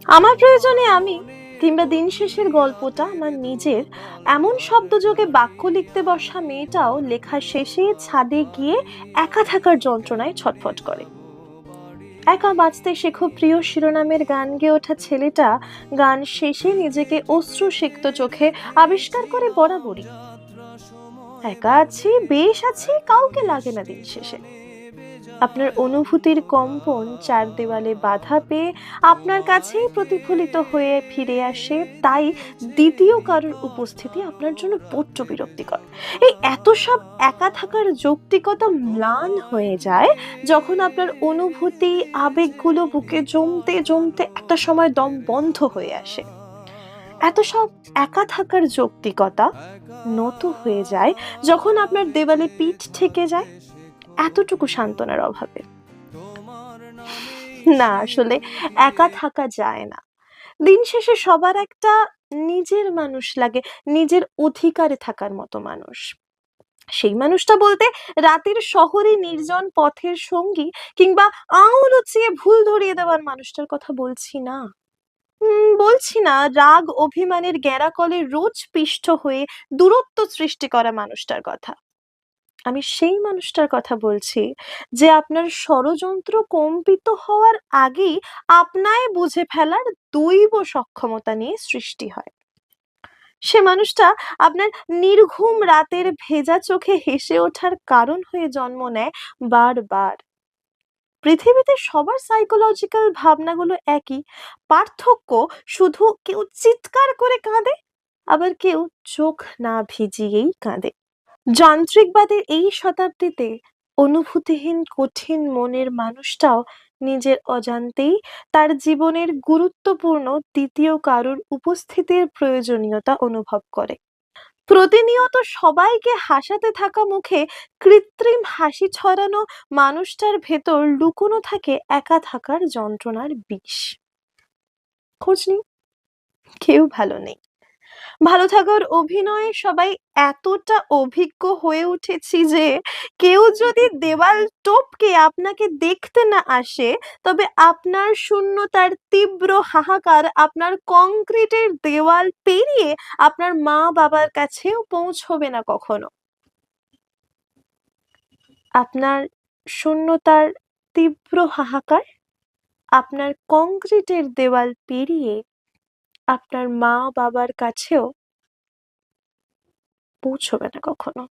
আমার প্রয়োজনে আমি কিংবা দিন শেষের গল্পটা আমার নিজের, এমন শব্দযোগে বাক্য লিখতে বসা মেয়েটাও লেখা শেষে ছাদে গিয়ে একা থাকার যন্ত্রণায় ছটফট করে। একা বাঁচতে শেখো প্রিয় শিরোনামের গান গেয়ে ওঠা ছেলেটা গান শেষে নিজেকে অশ্রুসিক্ত চোখে আবিষ্কার করে বরাবরই একা আছি, বেশ আছি, কাউকে লাগে না দিন শেষে। আপনার অনুভূতির কম্পন চার দেওয়ালে বাধা পেয়ে আপনার কাছেই প্রতিফলিত হয়ে ফিরে আসে, তাই দ্বিতীয় কারোর উপস্থিতি আপনার জন্য বড্ড বিরক্তিকর। এই এত সব একা থাকার যৌক্তিকতা ম্লান হয়ে যায় যখন আপনার অনুভূতি, আবেগগুলো বুকে জমতে জমতে একটা সময় দম বন্ধ হয়ে আসে। এত সব একা থাকার যৌক্তিকতা নত হয়ে যায় যখন আপনার দেওয়ালে পিঠ ঠেকে যায় এতটুকু সান্ত্বনার অভাবে। না, আসলে একা থাকা যায় না। দিন শেষে সবার একটা নিজের মানুষ লাগে, নিজের অধিকারে থাকার মতো মানুষ। সেই মানুষটা বলতে রাতের শহরে নির্জন পথের সঙ্গী কিংবা আঙুল উঁচিয়ে ভুল ধরিয়ে দেওয়ার মানুষটার কথা বলছি না। বলছি না রাগ অভিমানের গ্যাঁড়াকলে রোজ পিষ্ট হয়ে দূরত্ব সৃষ্টি করা মানুষটার কথা। আমি সেই মানুষটার কথা বলছি যে আপনার ষড়যন্ত্র কম্পিত হওয়ার আগেই আপনায় বুঝে ফেলার দৈব সক্ষমতা নিয়ে সৃষ্টি হয়। সে মানুষটা আপনার নির্ঘুম রাতের ভেজা চোখে হেসে ওঠার কারণ হয়ে জন্ম নেয় বারবার। পৃথিবীতে সবার সাইকোলজিক্যাল ভাবনাগুলো একই, পার্থক্য শুধু কেউ চিৎকার করে কাঁদে, আবার কেউ চোখ না ভিজিয়েই কাঁদে। যান্ত্রিকবাদের এই শতাব্দীতে অনুভূতিহীন কঠিন মনের মানুষটাও নিজের অজান্তেই তার জীবনের গুরুত্বপূর্ণ দ্বিতীয় কারোর উপস্থিতির প্রয়োজনীয়তা অনুভব করে। প্রতিনিয়ত সবাইকে হাসাতে থাকা মুখে কৃত্রিম হাসি ছড়ানো মানুষটার ভেতর লুকোনো থাকে একা থাকার যন্ত্রণার বিষ। খোঁজ নিন, কেউ ভালো নেই। ভালো থাকার অভিনয়ে সবাই এতটা অভিজ্ঞ হয়ে উঠেছি যে কেউ যদি দেওয়াল টপকে আপনাকে দেখতে না আসে, তবে আপনার শূন্যতার তীব্র হাহাকার আপনার কংক্রিটের দেওয়াল পেরিয়ে আপনার মা বাবার কাছেও পৌঁছবে না কখনো। আপনার শূন্যতার তীব্র হাহাকার আপনার কংক্রিটের দেওয়াল পেরিয়ে আপনার মা বাবার কাছেও পৌঁছবে না কখনো।